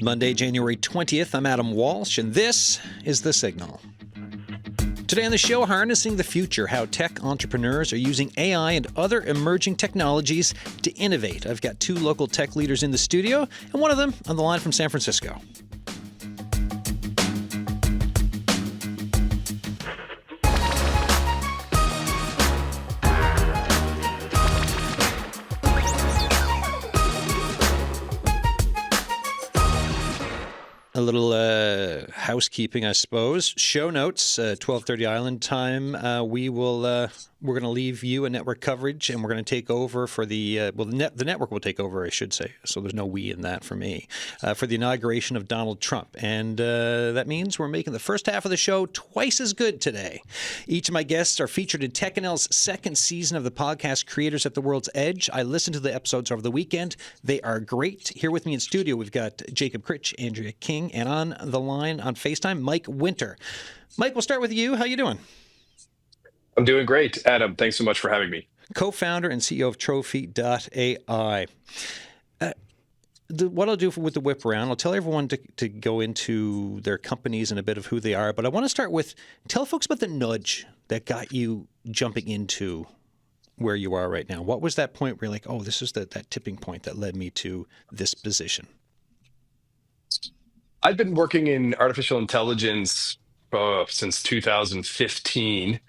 Monday, January 20th. I'm Adam Walsh, and this is The Signal. Today on the show, harnessing the future, how tech entrepreneurs are using AI and other emerging technologies to innovate. I've got two local tech leaders in the studio, and one of them on the line from San Francisco. A little housekeeping, I suppose. Show notes, 12:30 Island time. We're going to leave you a network coverage, and we're going to take over for the network will take over, I should say. So there's no we in that for me, for the inauguration of Donald Trump, and that means we're making the first half of the show twice as good today. Each of my guests are featured in techNL's second season of the podcast Creators at the World's Edge. I listened to the episodes over the weekend. They are great. Here with me in studio, we've got Jacob Critch, Andrea King, and on the line on FaceTime, Mike Winter. Mike, we'll start with you. How you doing? I'm doing great, Adam. Thanks so much for having me. Co-founder and CEO of trophi.ai. What I'll do with the whip round, I'll tell everyone to go into their companies and a bit of who they are, but I want to start with, tell folks about the nudge that got you jumping into where you are right now. What was that point where you're like, oh, this is that tipping point that led me to this position? I've been working in artificial intelligence since 2015.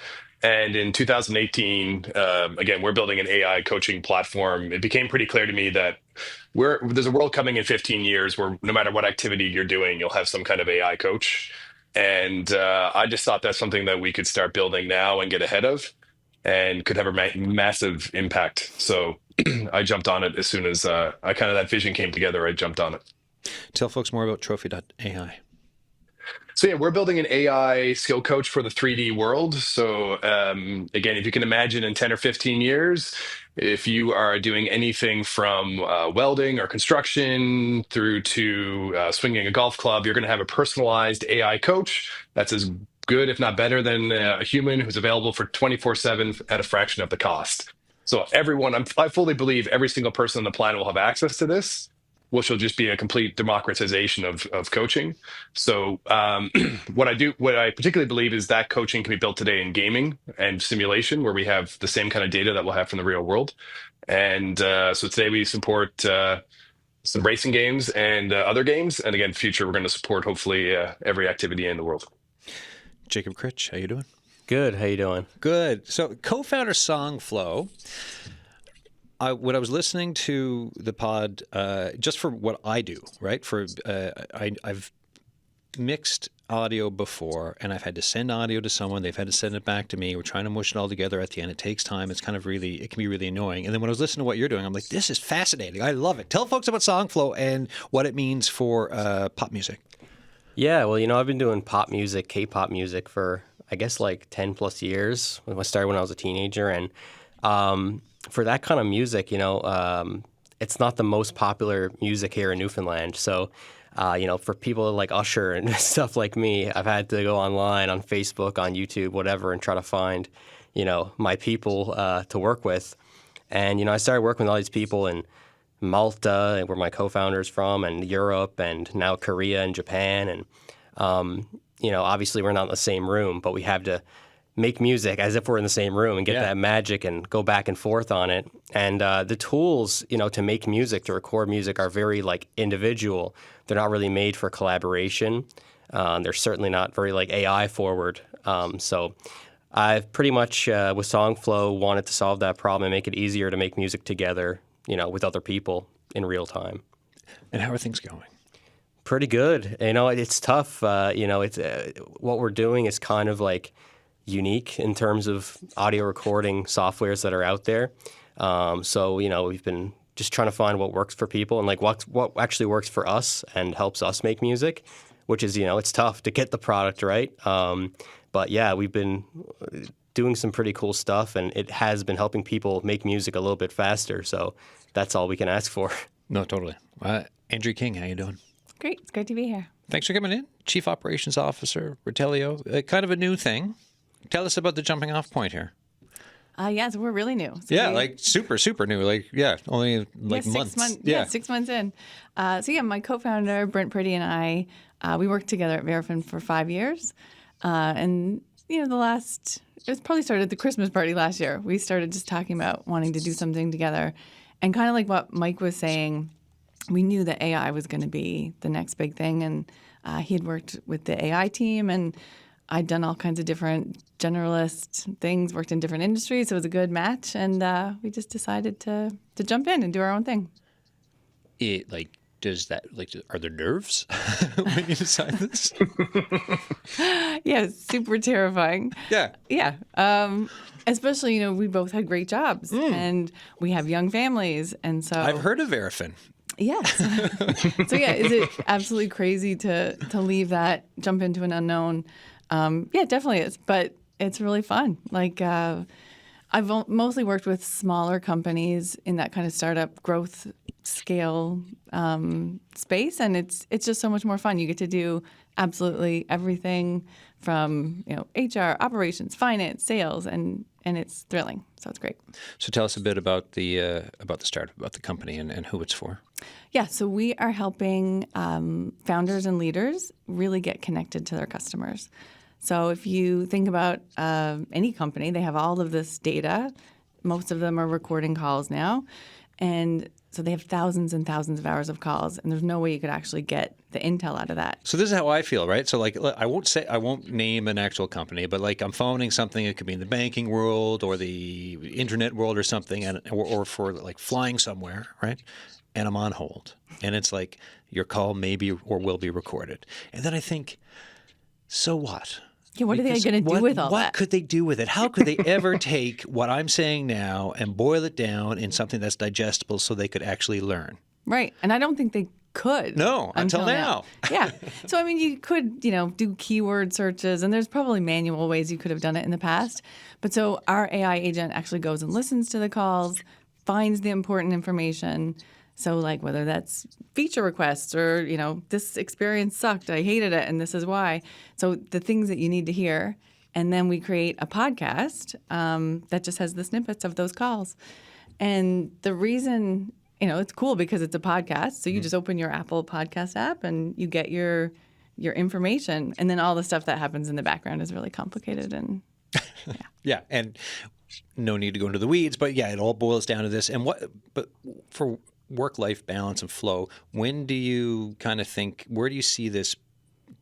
And in 2018, again, we're building an AI coaching platform. It became pretty clear to me that there's a world coming in 15 years where no matter what activity you're doing, you'll have some kind of AI coach. And I just thought that's something that we could start building now and get ahead of and could have a massive impact. So I jumped on it as soon as that vision came together. I jumped on it. Tell folks more about trophi.ai. So yeah, we're building an AI skill coach for the 3D world. So again, if you can imagine in 10 or 15 years, if you are doing anything from welding or construction through to swinging a golf club, you're going to have a personalized AI coach that's as good, if not better, than a human who's available for 24/7 at a fraction of the cost. So I fully believe every single person on the planet will have access to this, which will just be a complete democratization of coaching. So what I particularly believe is that coaching can be built today in gaming and simulation, where we have the same kind of data that we'll have from the real world. And so today we support some racing games and other games. And again, future, we're going to support hopefully every activity in the world. Jacob Critch, how you doing? Good. How you doing? Good. So co-founder Songflow. When I was listening to the pod, just for what I do, right? I've mixed audio before, and I've had to send audio to someone. They've had to send it back to me. We're trying to mush it all together at the end. It takes time. It can be really annoying. And then when I was listening to what you're doing, I'm like, this is fascinating. I love it. Tell folks about Songflow and what it means for pop music. Yeah, well, I've been doing pop music, K-pop music for, I guess, like 10 plus years. I started when I was a teenager, and for that kind of music, it's not the most popular music here in Newfoundland. So, for people like Usher and stuff like me, I've had to go online, on Facebook, on YouTube, whatever, and try to find, my people to work with. And, I started working with all these people in Malta, where my co-founder's from, and Europe, and now Korea and Japan. And, obviously we're not in the same room, but we have to make music as if we're in the same room and get that magic and go back and forth on it. And the tools, to make music, to record music are very individual. They're not really made for collaboration. They're certainly not very AI forward. So I've pretty much, with Songflow, wanted to solve that problem and make it easier to make music together, with other people in real time. And how are things going? Pretty good. It's tough. It's what we're doing is kind of unique in terms of audio recording softwares that are out there. So we've been just trying to find what works for people and what actually works for us and helps us make music, which is, it's tough to get the product right. But yeah, we've been doing some pretty cool stuff, and it has been helping people make music a little bit faster. So that's all we can ask for. No, totally. Andrea King, how you doing? Great. It's great to be here. Thanks for coming in. Chief Operations Officer, Retellio. Kind of a new thing. Tell us about the jumping off point here. Yeah, so we're really new. So Yeah, like super new. Like, only like yeah, months. 6 months. Yeah, 6 months in. So yeah, my co-founder Brent Priddy and I, we worked together at Verafin for 5 years, and it was probably started at the Christmas party last year. We started just talking about wanting to do something together, and kind of like what Mike was saying, we knew that AI was going to be the next big thing, and he had worked with the AI team, and I'd done all kinds of different generalist things, worked in different industries, so it was a good match, and we just decided to jump in and do our own thing. Does that, are there nerves when you decide this? Yeah, it's super terrifying. Yeah. Yeah. Especially, we both had great jobs and we have young families, and so I've heard of Verafin. yes. So yeah, is it absolutely crazy to leave that, jump into an unknown? Yeah, it definitely is, but it's really fun. Like I've mostly worked with smaller companies in that kind of startup growth scale space, and it's just so much more fun. You get to do absolutely everything from HR, operations, finance, sales, and it's thrilling. So it's great. So tell us a bit about the startup, about the company, and who it's for. Yeah, so we are helping founders and leaders really get connected to their customers. So if you think about any company, they have all of this data. Most of them are recording calls now. And so they have thousands and thousands of hours of calls, and there's no way you could actually get the intel out of that. So this is how I feel, right? So I won't name an actual company, but I'm phoning something. It could be in the banking world or the internet world or something, or for flying somewhere, right? And I'm on hold, and it's like your call may be or will be recorded, and then I think, so what? Yeah, what are they going to do with all that? What could they do with it? How could they ever take what I'm saying now and boil it down in something that's digestible so they could actually learn? Right. And I don't think they could. No, until now. Yeah. So, I mean, you could, do keyword searches, and there's probably manual ways you could have done it in the past. But so our AI agent actually goes and listens to the calls, finds the important information. So whether that's feature requests or, this experience sucked, I hated it, and this is why. So the things that you need to hear. And then we create a podcast that just has the snippets of those calls. And the reason, it's cool because it's a podcast. So you just open your Apple Podcast app and you get your information. And then all the stuff that happens in the background is really complicated. And yeah. And no need to go into the weeds, but yeah, it all boils down to this. But for work-life balance and flow, when do you kind of think, where do you see this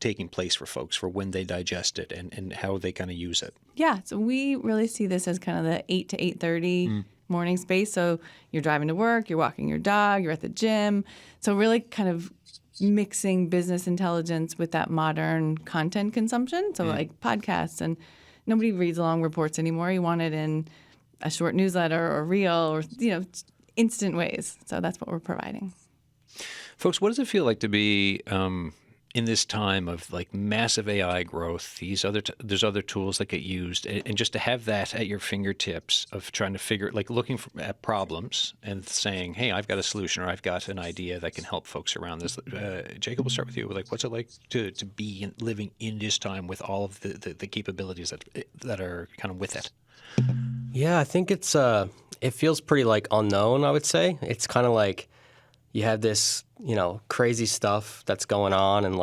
taking place for folks for when they digest it and how they kind of use it? Yeah, so we really see this as kind of the 8 to 8:30 morning space. So you're driving to work, you're walking your dog, you're at the gym. So really kind of mixing business intelligence with that modern content consumption. So like podcasts, and nobody reads long reports anymore. You want it in a short newsletter or reel or, instant ways. So that's what we're providing. Folks, what does it feel like to be in this time of massive AI growth? There's other tools that get used, and just to have that at your fingertips of trying to figure, looking at problems and saying, "Hey, I've got a solution, or I've got an idea that can help folks around this." Jacob, we'll start with you. What's it like to be living in this time with all of the capabilities that are kind of with it? Yeah, I think it feels pretty unknown, I would say. It's kind of like you have this, crazy stuff that's going on and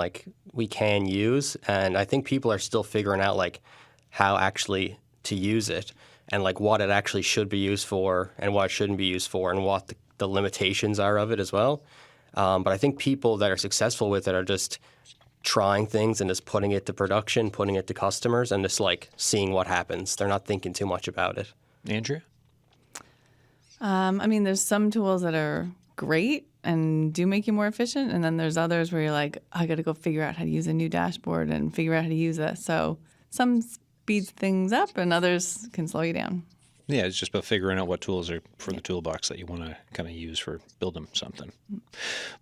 we can use. And I think people are still figuring out how actually to use it and what it actually should be used for and what it shouldn't be used for and what the limitations are of it as well. But I think people that are successful with it are just trying things and just putting it to production, putting it to customers, and just seeing what happens. They're not thinking too much about it. Andrea? I mean, there's some tools that are great and do make you more efficient, and then there's others where you're like, I got to go figure out how to use a new dashboard and figure out how to use this. So some speeds things up, and others can slow you down. Yeah, it's just about figuring out what tools are for the toolbox that you want to kind of use for building something.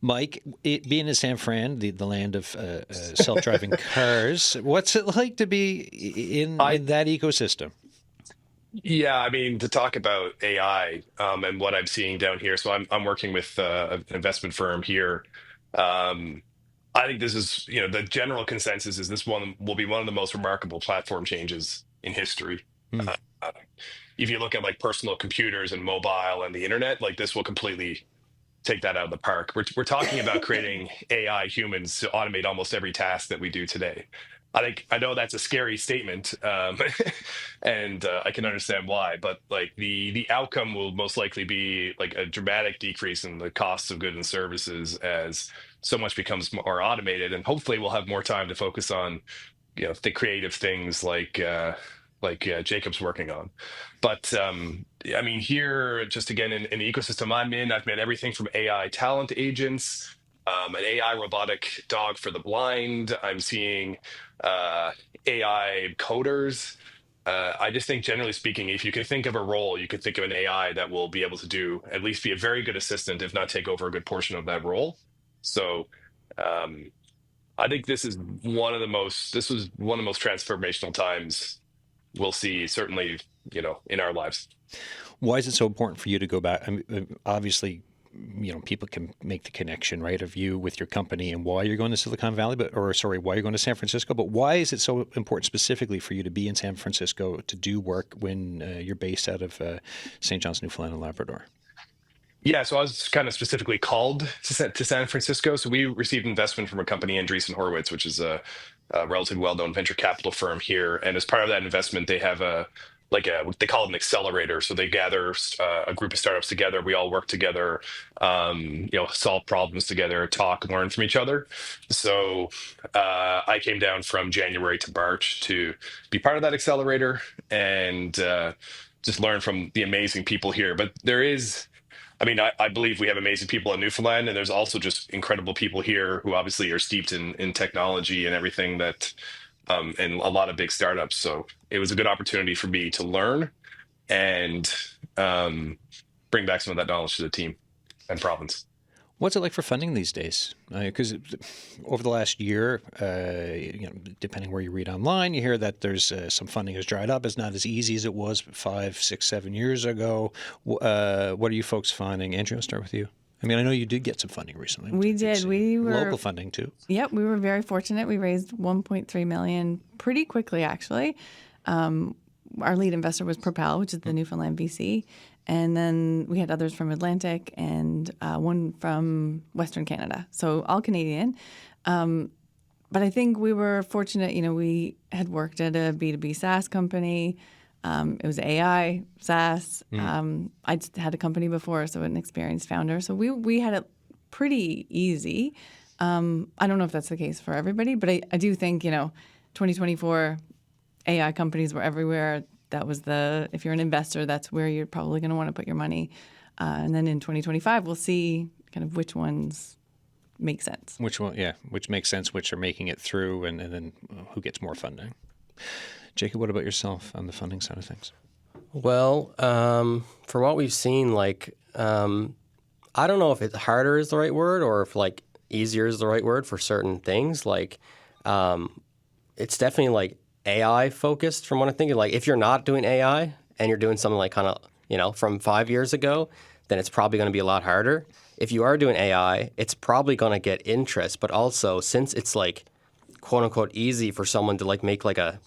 Mike, being in San Fran, the land of self-driving cars, what's it like to be in that ecosystem? Yeah, I mean, to talk about AI and what I'm seeing down here. So I'm working with an investment firm here. I think this is, the general consensus is this one will be one of the most remarkable platform changes in history. If you look at like personal computers and mobile and the internet, like this will completely take that out of the park. We're talking about creating AI humans to automate almost every task that we do today. I know that's a scary statement, and I can understand why. But like the outcome will most likely be like a dramatic decrease in the costs of goods and services as so much becomes more automated, and hopefully we'll have more time to focus on the creative things like Jacob's working on. But I mean, here, just again, in the ecosystem I'm in, I've met everything from AI talent agents, an AI robotic dog for the blind. I'm seeing AI coders. I just think, generally speaking, if you can think of a role, you could think of an AI that will be able to do at least be a very good assistant, if not take over a good portion of that role. So I think this was one of the most transformational times we'll see, certainly, in our lives. Why is it so important for you to go back? I mean, obviously, people can make the connection, right, of you with your company and why you're going to Silicon Valley, why you're going to San Francisco. But why is it so important specifically for you to be in San Francisco to do work when you're based out of St. John's, Newfoundland and Labrador? Yeah, so I was kind of specifically called to San Francisco. So we received investment from a company, Andreessen Horowitz, which is a relatively well-known venture capital firm here. And as part of that investment, they have what they call it an accelerator. So they gather a group of startups together. We all work together, solve problems together, talk, learn from each other. So I came down from January to March to be part of that accelerator and just learn from the amazing people here. But I believe we have amazing people in Newfoundland, and there's also just incredible people here who obviously are steeped in technology and everything and a lot of big startups. So it was a good opportunity for me to learn and bring back some of that knowledge to the team and province. What's it like for funding these days? Because over the last year, depending where you read online, you hear that there's some funding has dried up. It's not as easy as it was 5, 6, 7 years ago. What are you folks finding? Andrea, I'll start with you. I mean, I know you did get some funding recently. We did. We were local funding too. Yep, we were very fortunate. We raised $1.3 million pretty quickly, actually. Our lead investor was Propel, which is the Newfoundland VC. And then we had others from Atlantic and one from Western Canada. So all Canadian. But I think we were fortunate. We had worked at a B2B SaaS company. It was AI, SaaS. I'd had a company before, so an experienced founder. So we had it pretty easy. I don't know if that's the case for everybody, but I do think, 2024, AI companies were everywhere. That was if you're an investor, that's where you're probably going to want to put your money. And then in 2025, we'll see kind of which ones make sense. Which makes sense, which are making it through, and then who gets more funding. Jacob, what about yourself on the funding side of things? Well, from what we've seen, I don't know if harder is the right word or if easier is the right word for certain things. It's definitely AI focused from what I'm thinking. If you're not doing AI and you're doing something from 5 years ago, then it's probably going to be a lot harder. If you are doing AI, it's probably going to get interest, but also since it's quote unquote easy for someone to make a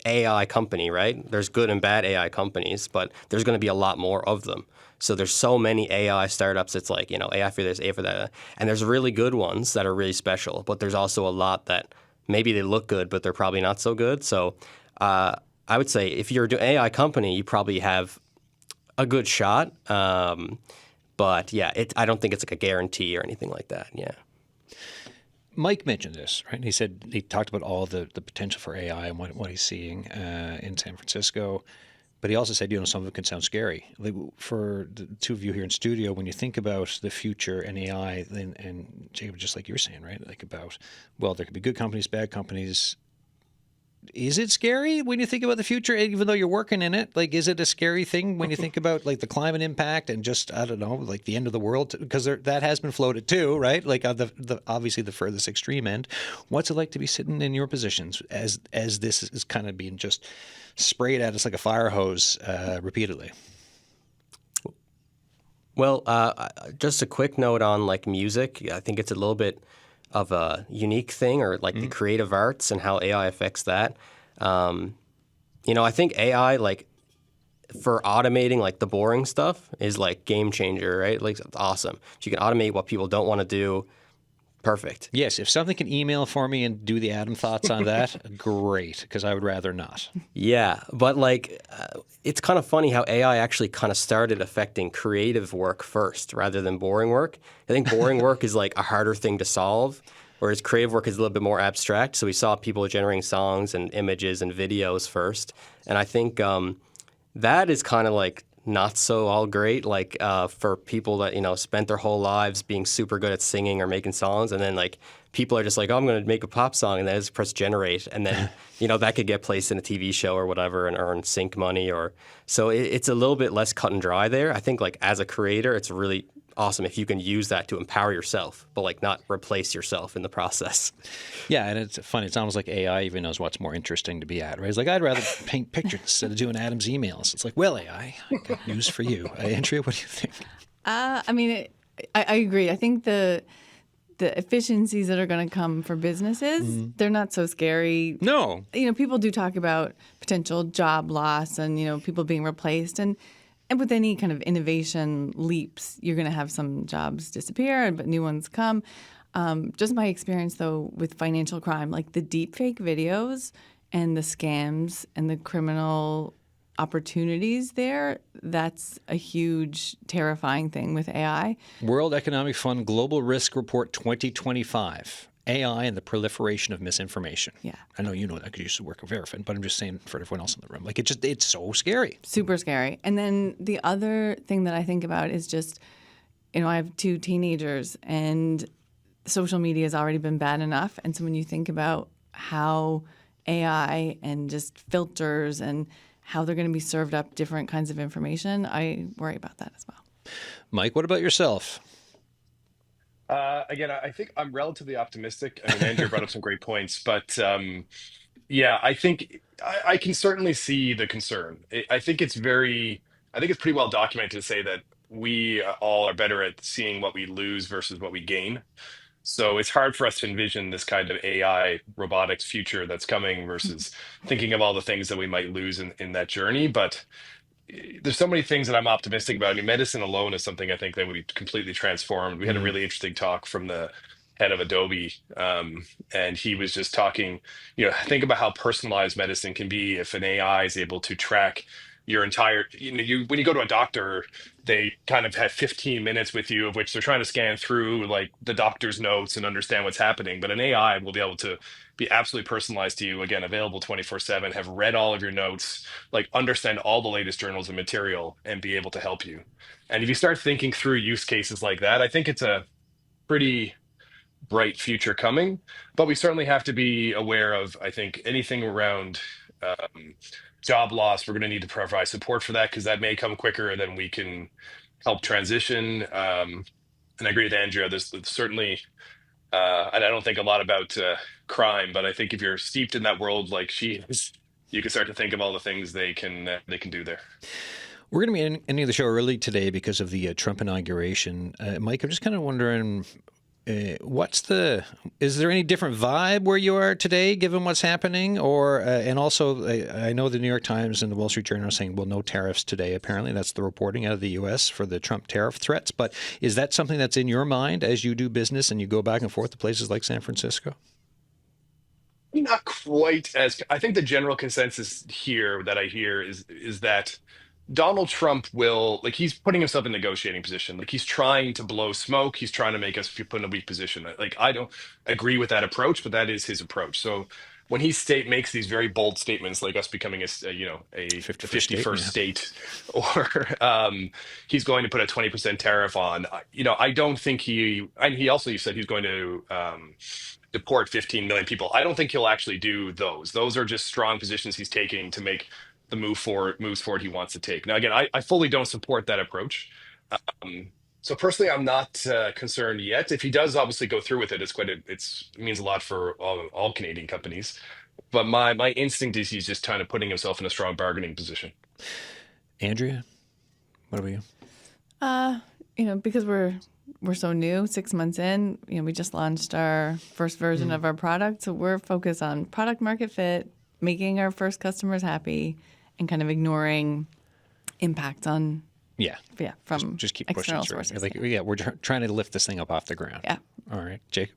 AI company, right? There's good and bad AI companies, but there's going to be a lot more of them. So there's so many AI startups. It's AI for this, AI for that. And there's really good ones that are really special, but there's also a lot that maybe they look good, but they're probably not so good. So I would say if you're an AI company, you probably have a good shot. But yeah, I don't think it's a guarantee or anything like that. Yeah. Mike mentioned this, right? He talked about all the potential for AI and what he's seeing in San Francisco. But he also said, some of it can sound scary. For the two of you here in studio, when you think about the future and AI, and Jacob, just like you were saying, right? There could be good companies, bad companies. Is it scary when you think about the future, even though you're working in it? Is it a scary thing when you think about the climate impact and just, I don't know, the end of the world? Because that has been floated too, right? On obviously the furthest extreme end. What's it like to be sitting in your positions as this is kind of being just sprayed at us like a fire hose repeatedly? Well, just a quick note on music. I think it's a little bit of a unique thing, or the creative arts and how AI affects that. I think AI, like, for automating like the boring stuff is like game changer, right? Like it's awesome. If you can automate what people don't want to do, perfect. Yes, if something can email for me and do the Adam thoughts on that, great, because I would rather not. Yeah, but like it's kind of funny how AI actually kind of started affecting creative work first rather than boring work. I think boring work is like a harder thing to solve, whereas creative work is a little bit more abstract. So we saw people generating songs and images and videos first, and I think that is kind of like not so all great, like for people that spent their whole lives being super good at singing or making songs, and then like people are just like, oh, I'm going to make a pop song, and then just press generate, and then that could get placed in a TV show or whatever and earn sync money, or so it's a little bit less cut and dry there. I think like as a creator, it's really awesome if you can use that to empower yourself, but like not replace yourself in the process. Yeah, and it's funny. It's almost like AI even knows what's more interesting to be at. Right? It's like, I'd rather paint pictures instead of doing Adam's emails. It's like, well, AI, I got news for you. Andrea, what do you think? I mean, I agree. I think the efficiencies that are going to come for businesses, they're not so scary. No. People do talk about potential job loss and, people being replaced. And with any kind of innovation leaps, you're going to have some jobs disappear, but new ones come. Just my experience, though, with financial crime, like the deepfake videos and the scams and the criminal opportunities there, that's a huge, terrifying thing with AI. World Economic Fund Global Risk Report 2025. AI and the proliferation of misinformation. Yeah. I know you know that because you used to work at Verifin, but I'm just saying for everyone else in the room. Like, it's so scary. Super scary. And then the other thing that I think about is just, I have 2 teenagers, and social media has already been bad enough. And so when you think about how AI and just filters and how they're going to be served up different kinds of information, I worry about that as well. Mike, what about yourself? Again, I think I'm relatively optimistic. I mean, Andrew brought up some great points, but yeah, I think I can certainly see the concern. I think it's pretty well documented to say that we all are better at seeing what we lose versus what we gain. So it's hard for us to envision this kind of AI robotics future that's coming versus thinking of all the things that we might lose in that journey. But there's so many things that I'm optimistic about. I mean, medicine alone is something I think that would be completely transformed. We had a really interesting talk from the head of Adobe, and he was just talking, think about how personalized medicine can be if an AI is able to track your entire, when you go to a doctor, they kind of have 15 minutes with you, of which they're trying to scan through like the doctor's notes and understand what's happening. But an AI will be able to be absolutely personalized to you, again, available 24/7, have read all of your notes, like understand all the latest journals and material and be able to help you. And if you start thinking through use cases like that, I think it's a pretty bright future coming, but we certainly have to be aware of, I think, anything around job loss. We're going to need to provide support for that because that may come quicker and then we can help transition. And I agree with Andrea, there's certainly, and I don't think a lot about crime, but I think if you're steeped in that world like she is, you can start to think of all the things they can do there. We're going to be ending the show early today because of the Trump inauguration. Mike, I'm just kind of wondering, is there any different vibe where you are today given what's happening? Or, and also I know the New York Times and the Wall Street Journal are saying, well, no tariffs today. Apparently that's the reporting out of the U.S. for the Trump tariff threats. But is that something that's in your mind as you do business and you go back and forth to places like San Francisco? Not quite as, I think the general consensus here that I hear is that Donald Trump he's putting himself in a negotiating position. Like he's trying to blow smoke. He's trying to make us put in a weak position. Like I don't agree with that approach, but that is his approach. So when he makes these very bold statements, like us becoming a 51st state, or he's going to put a 20% tariff on, I don't think and he also said he's going to deport 15 million people. I don't think he'll actually do those. Those are just strong positions he's taking to make the moves forward he wants to take. Now, again, I fully don't support that approach. So personally, I'm not concerned yet. If he does obviously go through with it, it means a lot for all Canadian companies. But my instinct is he's just kind of putting himself in a strong bargaining position. Andrea, what about you? Because we're so new, 6 months in, we just launched our first version of our product. So we're focused on product market fit, making our first customers happy and kind of ignoring impacts on from just keep pushing external through. sources. Like, we're trying to lift this thing up off the ground. Yeah. All right, Jacob.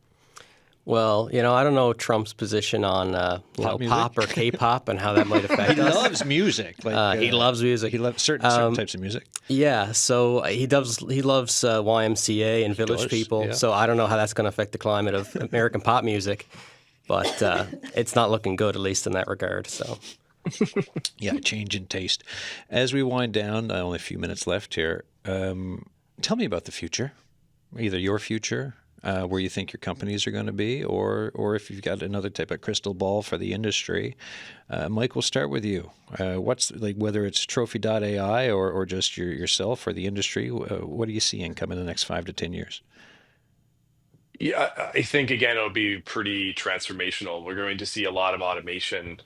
Well, I don't know Trump's position on music? pop or K-pop and how that might affect He us. loves music. Like, He loves music. He loves certain types of music. Yeah, so he loves YMCA and Village does, People. yeah. So I don't know how that's going to affect the climate of American pop music, but it's not looking good, at least in that regard. So Yeah, change in taste. As we wind down, only a few minutes left here. Tell me about the future, either your future, where you think your companies are going to be, or if you've got another type of crystal ball for the industry. Mike, we'll start with you. What's whether it's trophi.ai or just yourself or the industry, what are you seeing coming in the next 5 to 10 years? Yeah, I think, again, it'll be pretty transformational. We're going to see a lot of automation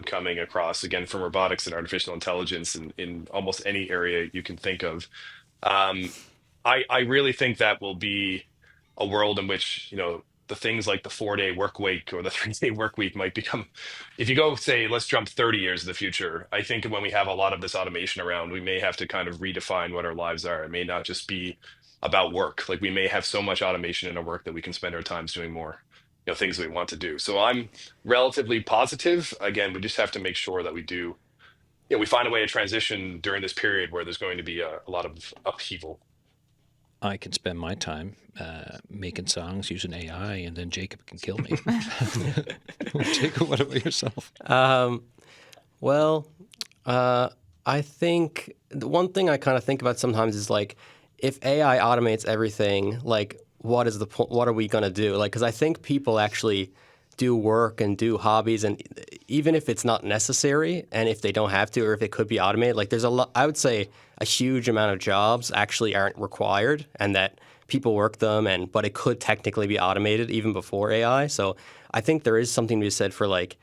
coming across, again, from robotics and artificial intelligence in almost any area you can think of. I really think that will be a world in which, the things like the 4-day work week or the 3-day work week might become, if you go, say, let's jump 30 years in the future, I think when we have a lot of this automation around, we may have to kind of redefine what our lives are. It may not just be about work. Like, we may have so much automation in our work that we can spend our times doing more, things that we want to do. So I'm relatively positive. Again, we just have to make sure that we find a way to transition during this period where there's going to be a lot of upheaval. I can spend my time making songs using AI, and then Jacob can kill me. Jacob, what about yourself? I think the one thing I kind of think about sometimes is like, if AI automates everything, like what are we going to do? Like, because I think people actually do work and do hobbies, and even if it's not necessary and if they don't have to, or if it could be automated, like there's I would say a huge amount of jobs actually aren't required and that people work them, but it could technically be automated even before AI. So I think there is something to be said for like,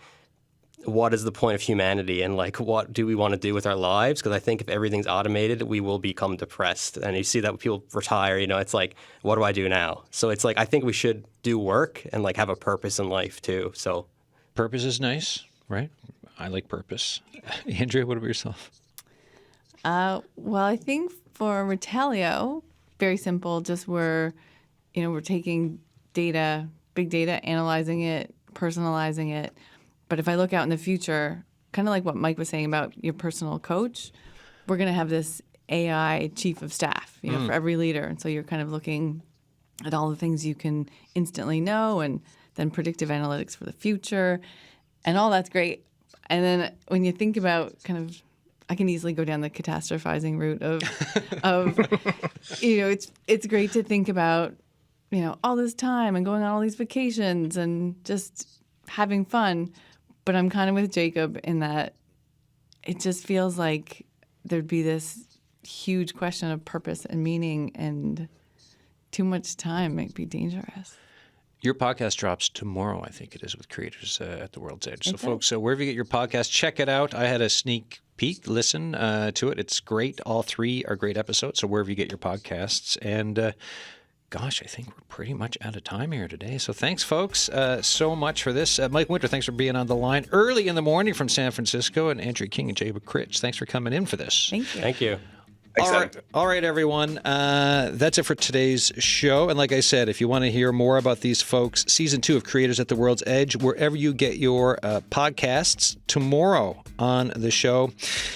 what is the point of humanity and like what do we want to do with our lives? Because I think if everything's automated, we will become depressed. And you see that when people retire, it's like, what do I do now? So it's like, I think we should do work and like have a purpose in life too. So Purpose is nice, right? I like purpose. Andrea, what about yourself? Well, I think for Retellio, very simple. Just we're taking data, big data, analyzing it, personalizing it. But if I look out in the future, kind of like what Mike was saying about your personal coach, we're going to have this AI chief of staff, for every leader. And so you're kind of looking at all the things you can instantly know, and then predictive analytics for the future, and all that's great. And then when you think about I can easily go down the catastrophizing route of it's great to think about, all this time and going on all these vacations and just having fun. But I'm kind of with Jacob in that it just feels like there'd be this huge question of purpose and meaning, and too much time might be dangerous. Your podcast drops tomorrow, I think it is, with creators at the World's Edge. So, folks, wherever you get your podcast, check it out. I had a sneak peek, listen to it. It's great. All 3 are great episodes. So wherever you get your podcasts. And gosh, I think we're pretty much out of time here today. So thanks, folks, so much for this. Mike Winter, thanks for being on the line early in the morning from San Francisco. And Andrea King and Jacob Critch, thanks for coming in for this. Thank you. thank you. All right, everyone. That's it for today's show. And like I said, if you want to hear more about these folks, Season 2 of Creators at the World's Edge, wherever you get your podcasts, tomorrow on the show.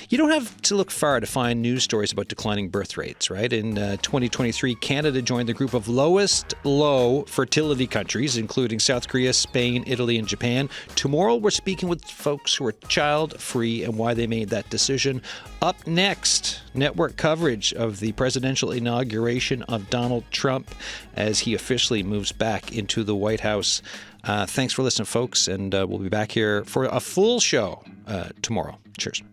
You don't have to look far to find news stories about declining birth rates, right? In 2023, Canada joined the group of lowest low fertility countries, including South Korea, Spain, Italy, and Japan. Tomorrow, we're speaking with folks who are child-free and why they made that decision. Up next, network coverage of the presidential inauguration of Donald Trump as he officially moves back into the White House. Thanks for listening, folks, and we'll be back here for a full show tomorrow. Cheers.